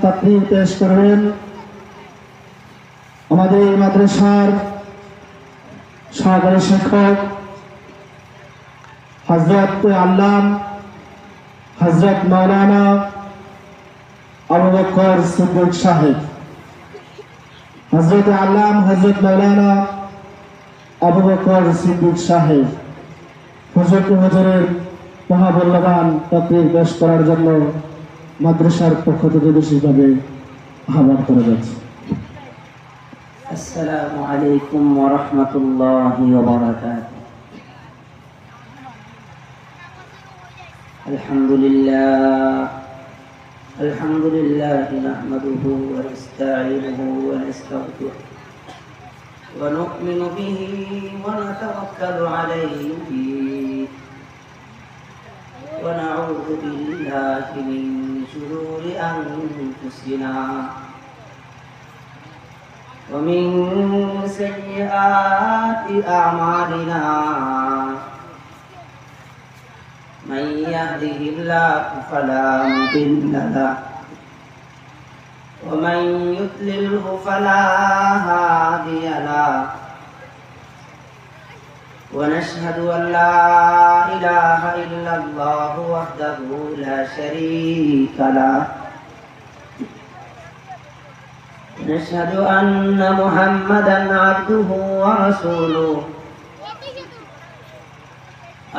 তাকরীর পেশ করবেন আমাদের মাদ্রাসার সহকারী শিক্ষক হযরত আল্লাম হযরত মাওলানা আবু বকর সিদ্দিক সাহেব। হযরত আল্লাম হযরত মাওলানা আবু বকর সিদ্দিক সাহেব হুজুরের মহামূল্যবান তাকরীর পেশ করার জন্য মাদ্রাসার পক্ষ থেকে বিশেষভাবে আহ্বান করা যাচ্ছে। আসসালামু আলাইকুম ওয়া রাহমাতুল্লাহি ওয়া বারাকাতুহু। আলহামদুলিল্লাহ নাহমাদুহু ওয়া নাস্তাঈনুহু ওয়া নাস্তাগফিরুহ ওয়া নু'মিনু বিহি ওয়া নাতাওয়াক্কালু আলাইহি ওয়া না'উযু বিল্লাহি মিন শুরুরি আনফুসিনা ومن سيئات أعمالنا من يهده الله فلا مضل له ومن يضلله فلا هادي له ونشهد أن لا إله إلا الله وحده لا شريك له نشهد أن محمدا عبده ورسوله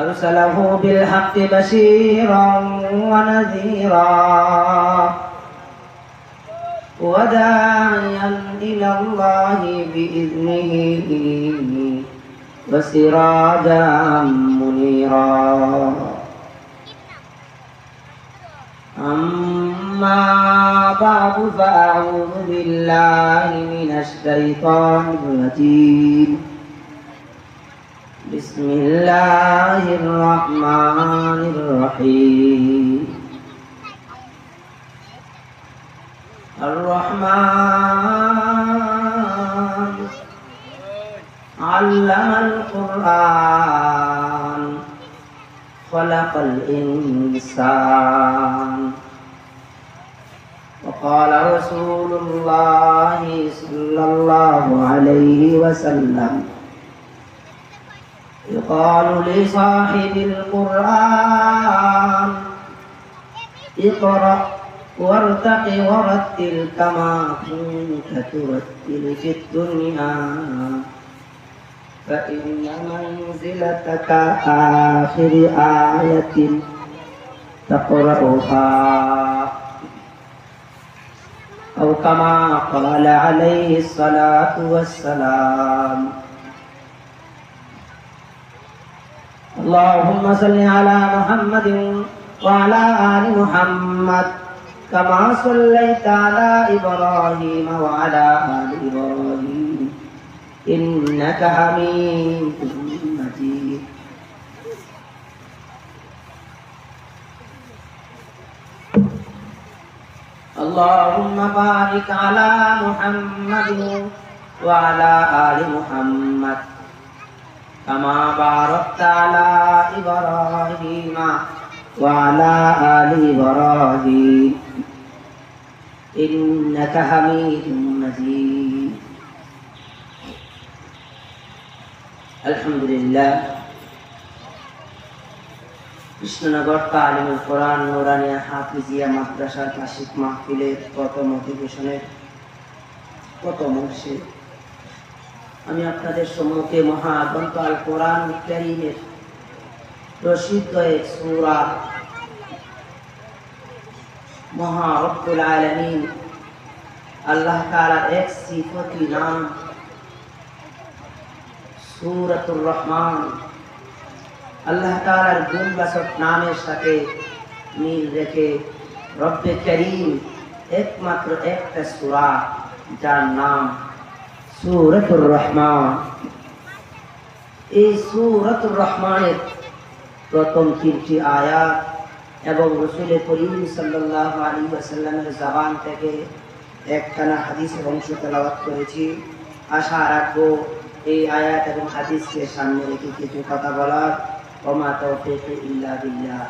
أرسله بالحق بشيرا ونذيرا وداعيا إلى الله بإذنه وسراجا منيرا أما بعد فأعوذ بالله من الشيطان الرجيم بسم الله الرحمن الرحيم الرحمن علم القرآن خلق الإنسان وقال رسول الله صلى الله عليه وسلم يقال لصاحب القرآن اقرأ وارتق ورتل كما كنت ترتل في الدنيا فإن منزلتك آخر آية تقرأها أو كما قال عليه الصلاة والسلام. اللهم صل على محمد وعلى آل محمد كما صليت على إبراهيم وعلى آل إبراهيم إنك حميد مجيد. اللهم بارك على محمد وعلى آل محمد كما باركت على إبراهيم وعلى آل إبراهيم إنك حميد مجيد. الحمد لله. কৃষ্ণনগর তালিমুল কোরআন নুরানিয়া হাফিজিয়া মাদ্রাসার বার্ষিক মাহফিলের প্রথম অধিবেশনের প্রথম অংশে আমি আপনাদের সম্মুখে মহাগ্রন্থ আল কোরআন কারীমের প্রসিদ্ধ এক সূরা মহা রব্বুল আলামিন আল্লাহ তাআলার এক সিফতি নাম সূরাতুর রহমান আল্লাহ তাআলার গুণবাচক নামের সাথে মিল রেখে রব্বে কারীম একমাত্র একটা সূরা যার নাম সূরাতুর রহমান। এই সূরাতুর রহমানের প্রথম 3টি আয়াত এবং রাসূল করিম সাল্লাল্লাহু আলাইহি ওয়াসাল্লামের জবান থেকে একখানা হাদিসের অংশ তেলাওয়াত করেছি। আশা রাখবো এই আয়াত এবং হাদিসকে সামনে রেখে কিছু কথা বলার। ওমা তাওফীক ইল্লা বিল্লাহ।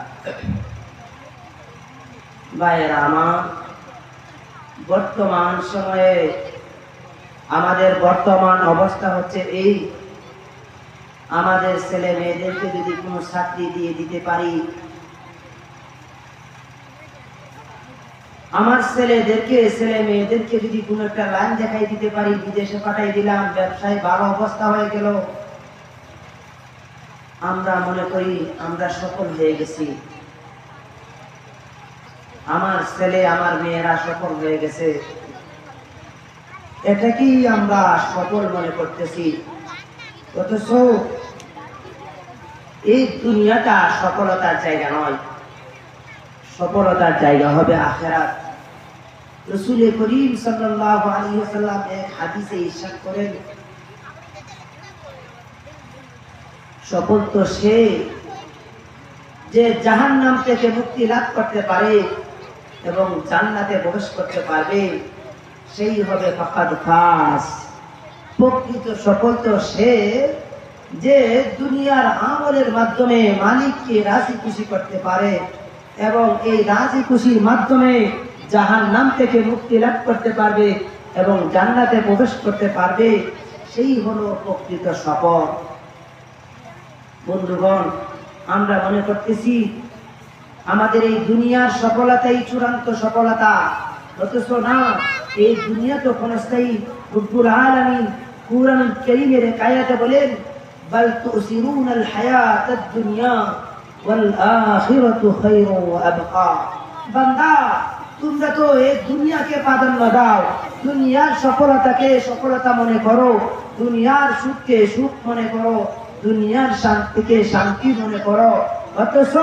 ভাইয়েরা আমার, বর্তমান সময়ে আমাদের বর্তমান অবস্থা হচ্ছে এই, আমাদের ছেলে মেয়েদেরকে যদি কোনো চাকরি দিয়ে দিতে পারি, আমার ছেলে মেয়েদেরকে যদি কোনো একটা লাইন দেখাই দিতে পারি, বিদেশে পাঠাই দিলাম, ব্যবসায় ভালো অবস্থা হয়ে গেল, আমরা মনে করি আমরা সফল হয়ে গেছি, আমার ছেলে আমার মেয়েরা সফল হয়ে গেছে, এটাকেই আমরা সফল মনে করতেছি। অথচ এই দুনিয়াটা সফলতার জায়গা নয়, সফলতার জায়গা হবে আখিরাত। রাসূল করিম সাল্লাল্লাহু আলাইহি ওয়াসাল্লাম এক হাদিসে ইরশাদ করেন, সফল তো সে যে জাহান্নাম থেকে মুক্তি লাভ করতে পারে এবং জান্নাতে প্রবেশ করতে পারবে, সেই হবে ফাকাদ ফাস। প্রকৃত সফল তো সে যে দুনিয়ার আমলের মাধ্যমে মালিককে রাজি খুশি করতে পারে এবং এই রাজি খুশির মাধ্যমে জাহান্নাম থেকে মুক্তি লাভ করতে পারবে এবং জান্নাতে প্রবেশ করতে পারবে, সেই হলো প্রকৃত সফল। বন্ধুগণ, আমরা মনে করতেছি আমাদের এই দুনিয়ার সফলতাই চূড়ান্ত সফলতা, অথচ না, এই দুনিয়া তো ক্ষণস্থায়ী। রব্বুল আলামিন কুরআন কারীমের এক আয়াতে বলেন, বাল তুসিরুনাল হায়াতাদ দুনিয়া ওয়াল আখিরাতু খায়রুন ওয়া আবকা। বান্দা, তোমরা তো এই দুনিয়াকে প্রাধান্য দাও, দুনিয়ার সফলতাকে সফলতা মনে করো, দুনিয়ার সুখকে সুখ মনে করো, দুনিয়ার শান্তিকে শান্তি মনে করো, অথচ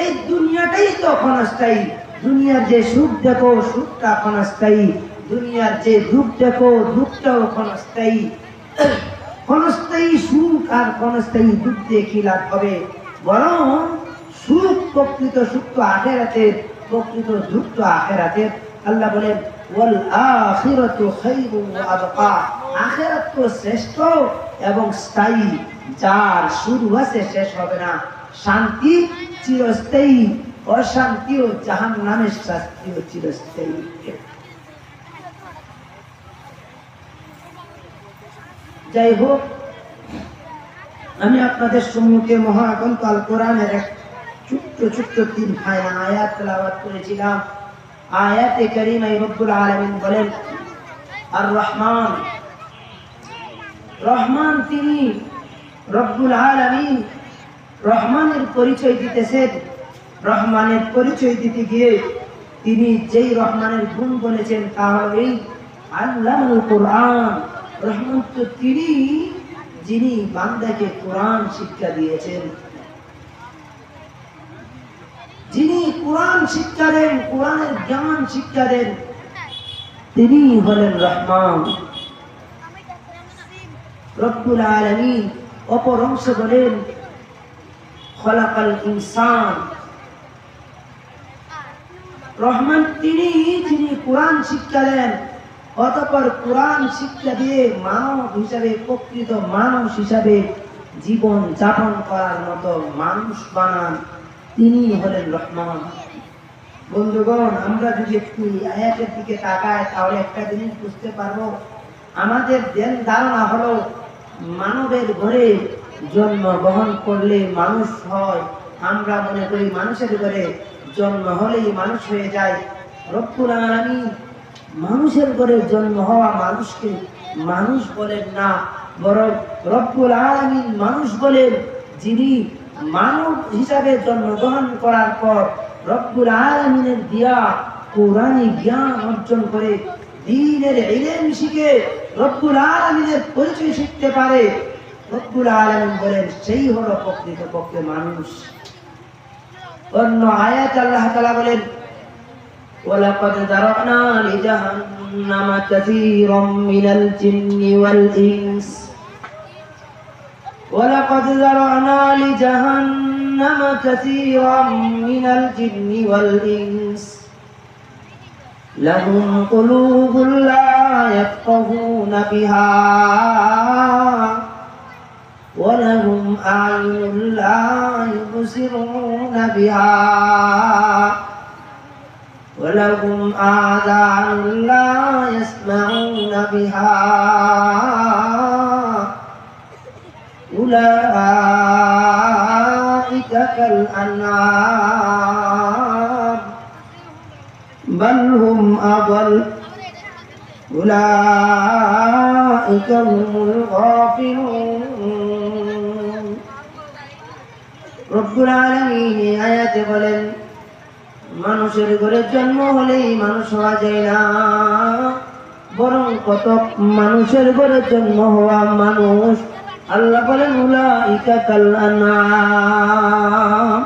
এই দুনিয়াটাই তো ক্ষণস্থায়ী। দুনিয়ার যে সুখ দেখো, সুখটা ক্ষণস্থায়ী, দুনিয়ার যে দুঃখ দেখো, দুঃখটাও ক্ষণস্থায়ী। ক্ষণস্থায়ী সুখ আর ক্ষণস্থায়ী দুঃখ দিয়ে কি লাভ হবে? বরং সুখ, প্রকৃত সুখ তো আখিরাতের, প্রকৃত দুঃখ তো আখিরাতের। আল্লাহ বলেন, ওয়াল আখিরাতু খায়রুন ওয়া আবকা। আখিরাত তো শ্রেষ্ঠ এবং স্থায়ী, যার শুরু আছে শেষ হবে না। শান্তি চিরস্থায়ী, অশান্তি ও জাহান্নামের শাস্তিও চিরস্থায়ী। যাই হোক, আমি আপনাদের সম্মুখে মহাগ্রন্থ আল কোরআনের এক ছোট্ট ছোট্ট 3 আয়াত তেলাওয়াত করেছিলাম। আয়াতে কারীমায় রব্বুল আলামিন বলেন, আর রহমান, রহমান তিনি রব্বুল আলামিন রহমানের পরিচয় দিতেছেন। রহমানের পরিচয় দিতে গিয়ে তিনি যেই রহমানের গুণ বলেছেন তা হল এই আল্লাহুল কোরআন। রহমান তো তিনি যিনি বান্দাকে কোরআন শিক্ষা দিয়েছেন, যিনি কোরআন শিক্ষা দেন, কোরআনের জ্ঞান শিক্ষা দেন, তিনি হলেন রহমান। রব্বুল আলামিন অপর অংশ বলেন, খলাকাল ইনসান। রহমান তিনি যিনি কোরআন শিক্ষা দেন, অতঃপর কোরআন শিক্ষা দিয়ে মানব হিসাবে, প্রকৃত মানুষ হিসাবে জীবন যাপন করার মতো মানুষ বানান, তিনি হলেন রহমান। বন্ধুগণ, আমরা যদি একটু আয়াতের দিকে তাকাই তাহলে একটা জিনিস বুঝতে পারবো, আমাদের ধারণা হলো মানবের ঘরে জন্মগ্রহণ করলে মানুষ হয়। আমরা মনে করি মানুষের ঘরে জন্ম হলেই মানুষ হয়ে যায়। রব্বুল আলামিন মানুষের ঘরে জন্ম হওয়া মানুষকে মানুষ বলেন না, বরং রব্বুল আলামিন মানুষ বলেন যিনি মানব হিসাবে জন্মগ্রহণ করার পর রব্বুল আলামিনের দিয়া কোরআনী জ্ঞান অর্জন করে দ্বীনের ইলম শিখে রব্বুল আলামিনের পরিচয় শিখতে পারে। রব্বুল আলামিন বলেন সেই হলো প্রকৃতপক্ষে মানুষ। অন্য আয়াতে আল্লাহ তাআলা বলেন, ওয়ালাকাদ যারানা লিজাহান্নামা কাসীরাম মিনাল জিন্নি ওয়াল ইনস। ওয়ালাকাদ যারানা লিজাহান্নামা কাসীরাম মিনাল জিন্নি ওয়াল ইনস লাহুম কুলুবুন লা ইয়াফকাহুনা বিহা ওয়ালাহুম আ'য়ুনুন লা ইউবসিরুনা বিহা ওয়ালাহুম আযানুন লা يبصرون بها ولهم آذان لا يسمعون بها ولهم قلوب لا يعقلون بها ولهم أعين لا يبصرون بها ولهم آذان لا يسمعون بها ولهم قلوب لا يعقلون بها ولهم آذان لا يسمعون بها ولهم ولهم آذان لا يسمعون بها أولئك كالأنعام بل هم أضل أولئك هم الغافلون রব্বুল আলামিন এই আয়াতে বলেন, মানুষের ঘরে জন্ম হলেই মানুষ হওয়া যায় না, বরং কত মানুষের ঘরে জন্ম হওয়া মানুষ। আল্লাহ বলেন উলাইকা কাল আনআম,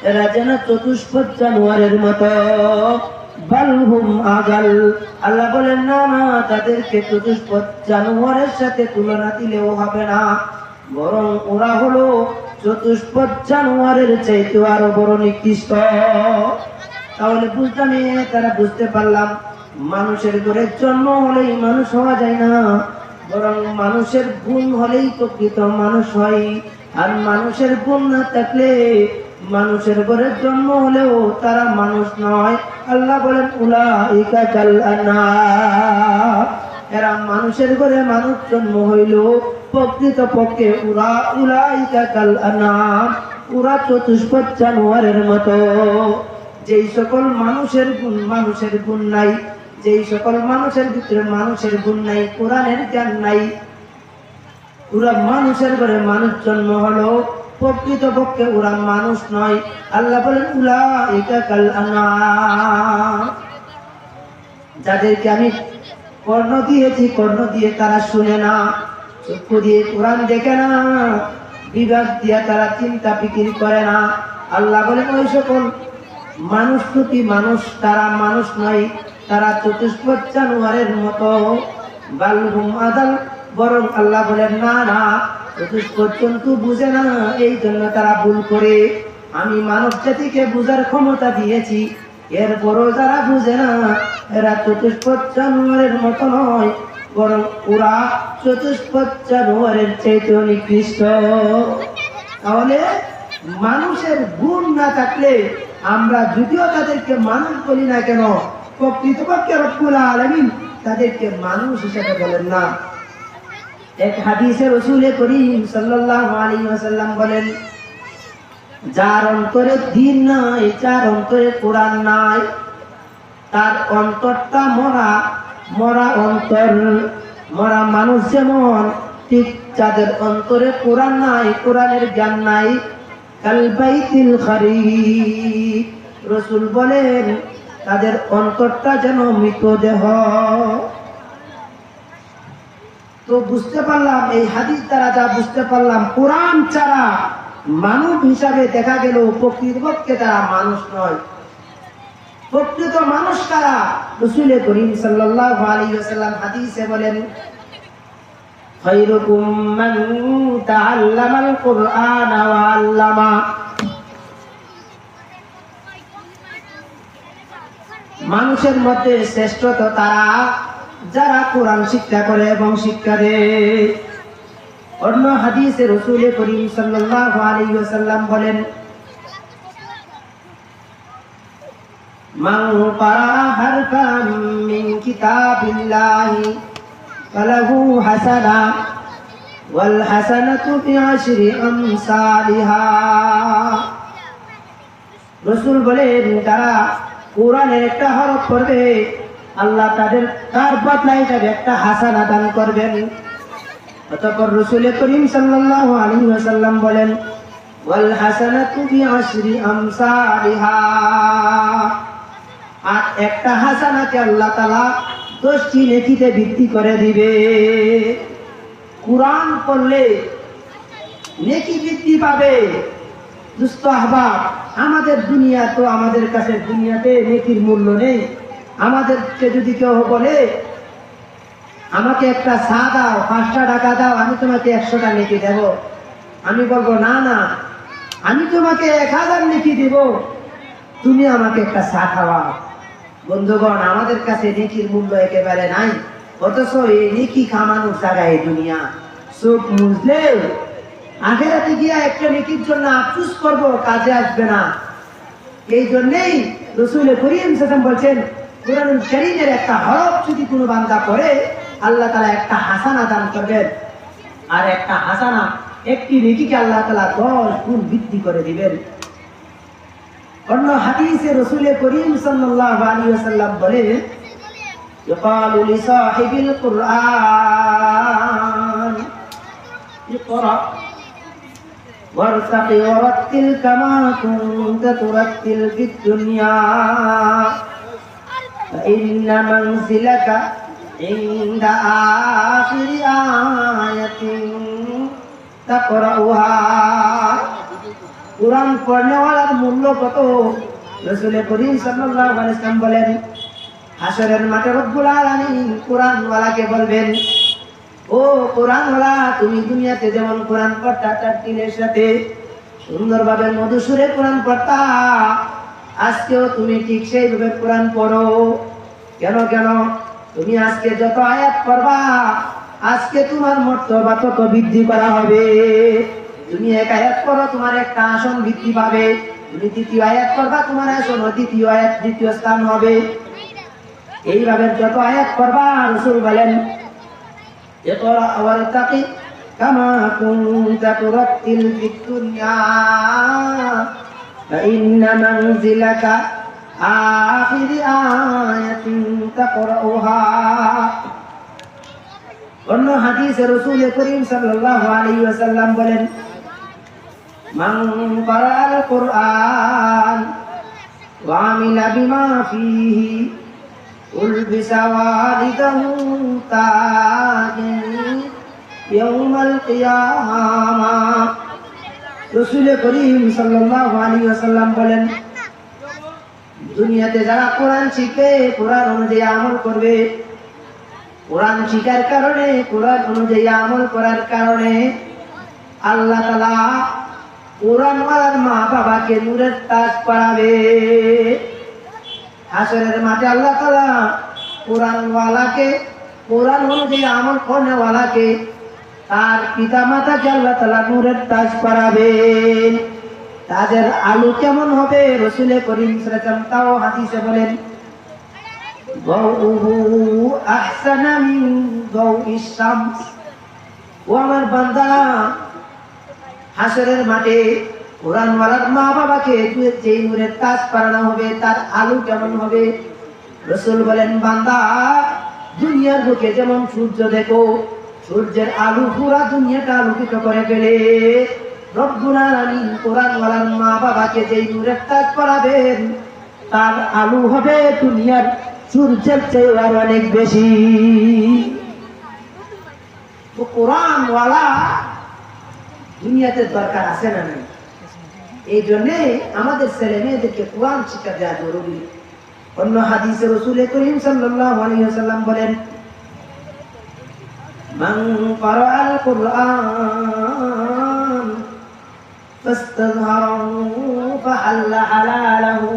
এরা যেন চতুষ্পদ জানোয়ারের মতো। বাল হুম আগাল, আল্লাহ বলেন না না, তাদেরকে চতুষ্পদ জানোয়ারের সাথে তুলনা দিলেও হবে না, বরং ওরা হলো চতুষ্পদ জানোয়ারের চাইতে আরো বড় নিকৃষ্ট। তাহলে তারা বুঝতে পারলাম, মানুষের ঘরে জন্ম হলেই মানুষ হওয়া যায় না, বরং মানুষের গুণ হলেই প্রকৃত মানুষ হয়। আর মানুষের গুণ না থাকলে মানুষের ঘরে জন্ম হলেও তারা মানুষ নয়। আল্লাহ বলেন উলাইকা কাল আনআম, এরা মানুষের ঘরে মানুষ জন্ম হইল, প্রকৃত পক্ষে উলাইকা কাল আনআম, ওরা চতুষ্পদ জানোয়ারের মতো। যেই সকল মানুষের গুণ নাই, যেই সকল মানুষের ভিতরে মানুষের গুণ নাই, কোরআনের জ্ঞান নাই, ওরা মানুষের ঘরে মানুষ জন্ম হলো, প্রকৃত পক্ষে ওরা মানুষ নয়। আল্লাহ বলেন উলাইকা কাল আনআম, যাদেরকে আমি কর্ণ দিয়েছি, কর্ণ দিয়ে তারা শুনে না, চক্ষু দিয়ে কোরআন দেখে না, বিবেক দিয়ে তারা চিন্তা ফিকির করে না। আল্লাহ বলেন ওই সকল মানুষ প্রতি মানুষ, তারা মানুষ নয়, তারা চতুষ্পদ জানোয়ারের মতো। বাল হুম আদাল, বরং আল্লাহ বলেন না না, চতুষ্পদ জন্তু বুঝে না, এই জন্য তারা ভুল করে। আমি মানব জাতিকে বুঝার ক্ষমতা দিয়েছি, এরপরও যারা বুঝে না, এরা চতুষ্পদ জানোয়ারের মতো নয়, বরং ওরা চতুষ্পদ জানোয়ারের চাইতে নিকৃষ্ট। তাহলে মানুষের গুণ না থাকলে আমরা যদিও তাদেরকে মানুষ বলি না কেন, প্রকৃতপক্ষে রব্বুল আলামিন তাদেরকে মানুষ হিসেবে বলেন না। এক হাদিসে রাসূল করিম সাল্লাল্লাহু আলাইহি ওয়াসাল্লাম বলেন, যার অন্তরে দ্বীন নাই, যার অন্তরে কোরআন নাই, তার অন্তরটা মরা, মরা অন্তর। মরা মানুষ যেমন, ঠিক যাদের অন্তরে কোরআন নাই, কোরআনের জ্ঞান নাই, কাল বাইতিল খারিব, রাসূল বলেন তাদের অন্তরটা যেন মৃতদেহ। তো বুঝতে পারলাম, এই হাদিস দ্বারা যা বুঝতে পারলাম, কোরআন ছাড়া মানব হিসাবে দেখা গেল প্রকৃতপক্ষে তারা মানুষ নয়। প্রকৃত মানুষ কারা? রাসূল করিম সাল্লাল্লাহু আলাইহি ওয়াসাল্লাম হাদিসে বলেন, খায়রুকুম মান তাআল্লামাল কুরআনা ওয়া আল্লামা, মানুষের মধ্যে শ্রেষ্ঠ তো তারা যারা কোরআন শিক্ষা করে এবং শিক্ষা দেয়। অন্য হাদিসে রাসূল করিম সাল্লাল্লাহু আলাইহি ওয়াসাল্লাম বলেন, মান ক্বারা হারফাম মিন কিতাবিল্লাহি ফালাহু হাসানা ওয়াল হাসানাতু বিআশরি আমসালিহা। রাসূল বলেন, যারা কোরআনের একটা হরফ পড়বে, আল্লাহ তার বদলায় তাদের একটা হাসানা দান করবেন। অতঃপর রাসূল করিম সাল্লাল্লাহু আলাইহি ওয়াসাল্লাম বলেন, ওয়াল হাসানাতু বিআশরি আমসালিহা, আর একটা হাসানাকে আল্লাহ তাআলা 10টি নেকিতে বৃদ্ধি করে দিবে। কোরআন পড়লে নেকি বৃদ্ধি পাবে। দুস্থ আহবাব, আমাদের দুনিয়া তো, আমাদের কাছে দুনিয়াতে নেকির মূল্য নেই। আমাদেরকে যদি কেউ বলে আমাকে একটা চা দাও, 5টা টাকা দাও, আমি তোমাকে 100টা নেকি দেব, আমি বলবো না না, আমি তোমাকে 1000 নেকি দেব, তুমি আমাকে একটা চা খাওয়াও। বন্ধুগণ, আমাদের কাছে নেকির মূল্য একেবারে নাই, অথচ এই নেকি কামানোর জায়গায় দুনিয়া। চোখ মুজলে আখেরাতে গিয়া একটা নেকির জন্য আফসোস করবো, কাজে আসবে না। এই জন্যেই রাসূল করিম সাল্লাল্লাহু আলাইহি ওয়াসাল্লাম বলছেন কুরআনুল কারীমের একটা হরফ যদি কোনো বান্দা পড়ে আল্লাহ তাআলা একটা হাসানা দান করবেন, আর একটা হাসানা একটি নেকিকে আল্লাহ তাআলা 10 গুণ বৃদ্ধি করে দিবেন। অন্য হাদিসে রাসূল করিম সাল্লাল্লাহু আলাইহি ওয়াসাল্লাম বলেন يقال لصاحب القرآن اقرأ وارتق ورتل كما كنت ترتل في الدنيا فإن منزلك عند آخر آية تقرأها কুরআন পড়নেওয়ালার মূল্য কত? রাসূল করিম সাল্লাল্লাহু আলাইহি ওয়াসাল্লাম বলেন হাশরের মাঠে রব্বুল আলামিন কুরআনওয়ালাকে বলবেন, ও কুরআনওয়ালা, তুমি দুনিয়াতে যেমন কুরআন পড়তা তারতিলের সাথে সুন্দরভাবে মধুসুরে কুরআন পড়তা, আজকেও তুমি ঠিক সেইভাবে কুরআন পড়ো। কেন কেন? তুমি আজকে যত আয়াত পড়বা আজকে তোমার মর্তবা তত বৃদ্ধি করা হবে। তুমি এক আয়াত পড়ো তোমার একটা আসন বৃদ্ধি পাবে, তুমি দ্বিতীয় আয়াত পড়বা তোমার আসন দ্বিতীয় আয়াত দ্বিতীয় স্থান হবে। এইভাবে যত আয়াত পড়বা রাসূল বলেন ইকরা ওয়ারতাকি কামা কুনতা তুরাত্তিল ফিদ দুনিয়া ফাইন্না মানজিলাকা আখির আয়াতিন তাকরাউহা। অন্য হাদিসে রাসূল করিম সাল্লাল্লাহু আলাইহি ওয়াসাল্লাম বলেন মান ক্বারাআল কুরআন ওয়া আমিলা বিমা ফীহি উলবিসা ওয়ালিদাহু তাজান ইয়াউমাল কিয়ামাহ। রাসূল করিম সাল্লাল্লাহু আলাইহি ওয়াসাল্লাম বলেন দুনিয়াতে যারা কোরআন শিখবে, কোরআন অনুযায়ী আমল করবে, কোরআন শিখার কারণে, কোরআন অনুযায়ী আমল করার কারণে আল্লাহ তাআলা কোরআনওয়ালার মা বাবাকে নূরের তাজ পরাবে। হাশরের মাঠে আল্লাহ তাআলা কোরআনওয়ালাকে, কোরআন অনুযায়ী আমল করেওয়ালাকে, তার পিতা মাতাকে আল্লাহ তাআলা নূরের তাজ পরাবেন। তাদের আলো কেমন হবে? রাসূল করিম সাল্লাল্লাহু আলাইহি ওয়াসাল্লাম তাও হাদিসে বলেন দাউহু আহসানা মিন দাউইশ শামস। ও আমার বান্দা, হাশরের মাঠে কোরআনওয়ালার মা বাবাকে যে নূরের তাজ পরানো হবে তার আলো কেমন হবে? রাসূল বলেন বান্দা, দুনিয়ার বুকে যেমন সূর্য দেখো, সূর্যের আলো পুরা দুনিয়াটা আলোকিত করে ফেলে, রব্বুল আলামিন কোরআনওয়ালার মা বাবাকে যেই নূরের তাজ পরাবেন তার আলো হবে দুনিয়ার সূর্যের চেয়ে আর অনেক বেশি। তো কোরআনওয়ালা দুনিয়াতে দরকার আছে না নাই? এই জন্যে আমাদের ছেলে মেয়েদেরকে কোরআন শিক্ষা দেওয়া জরুরি। অন্য হাদিসে রাসূল করিম সাল্লাল্লাহু আলাইহি ওয়াসাল্লাম বলেন মান ক্বারাআল কুরআন ফাস্তাযহারাহু ফাহাল্লা হালালাহু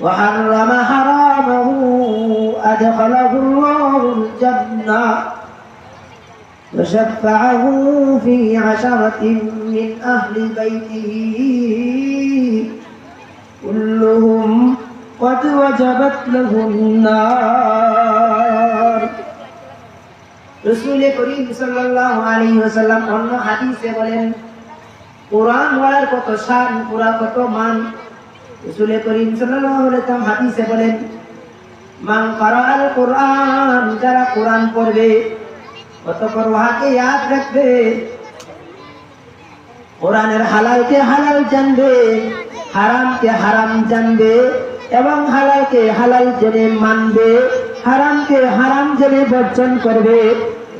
ওয়া হাররামা হারামাহু আদখালাহু আল্লাহুল জান্নাহ ওয়া শাফা'আহু ফি 'আশারাতিন মিন আহলি বাইতিহি কুল্লুহুম قد وجبت لهم النار। রাসূল করিম সাল্লাল্লাহু আলাইহি ওয়াসাল্লাম অন্য হাদিসে বলেন কোরআন ওয়ালার কত শান, কোরআন কত মান। রাসূল করিম সাল্লাল্লাহু আলাইহি ওয়াসাল্লাম হাদিসে বলেন মান ক্বারাআল কুরআন, যারা কোরআন পড়বে অতঃপর উহাকে ইয়াদ রাখবে, কোরআনের হালালকে হালাল জানবে, হারামকে হারাম জানবে এবং হালালকে হালাল জেনে মানবে, হারামকে হারাম জেনে বর্জন করবে।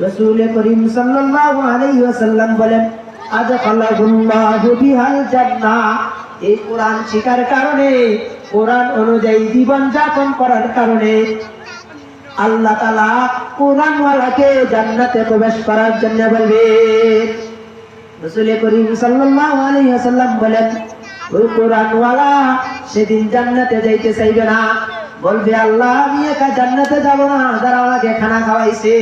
রাসূল করিম সাল্লাল্লাহু আলাইহি ওয়াসাল্লাম বলেন আদখালাহুল্লাহু বিহাল জান্নাহ। এই কোরআন শিখার কারণে, কোরআন অনুযায়ী জীবন যাপন করার কারণে আল্লাহ তাআলা কোরআনওয়ালাকে জান্নাতে প্রবেশ করার জন্য বলবে। রাসূল করিম সাল্লাল্লাহু আলাইহি ওয়াসাল্লাম বলেন ওই কোরআনওয়ালা সেদিন জান্নাতে যাইতে চাইবে না, বলবে আল্লাহ আমি একা জান্নাতে যাব না, যারা আমাকে খানা খাওয়াইছে,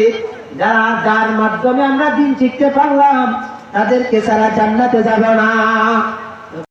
যার মাধ্যমে আমরা দিন শিখতে পারলাম, তাদেরকে ছাড়া জান্নাতে যাব না।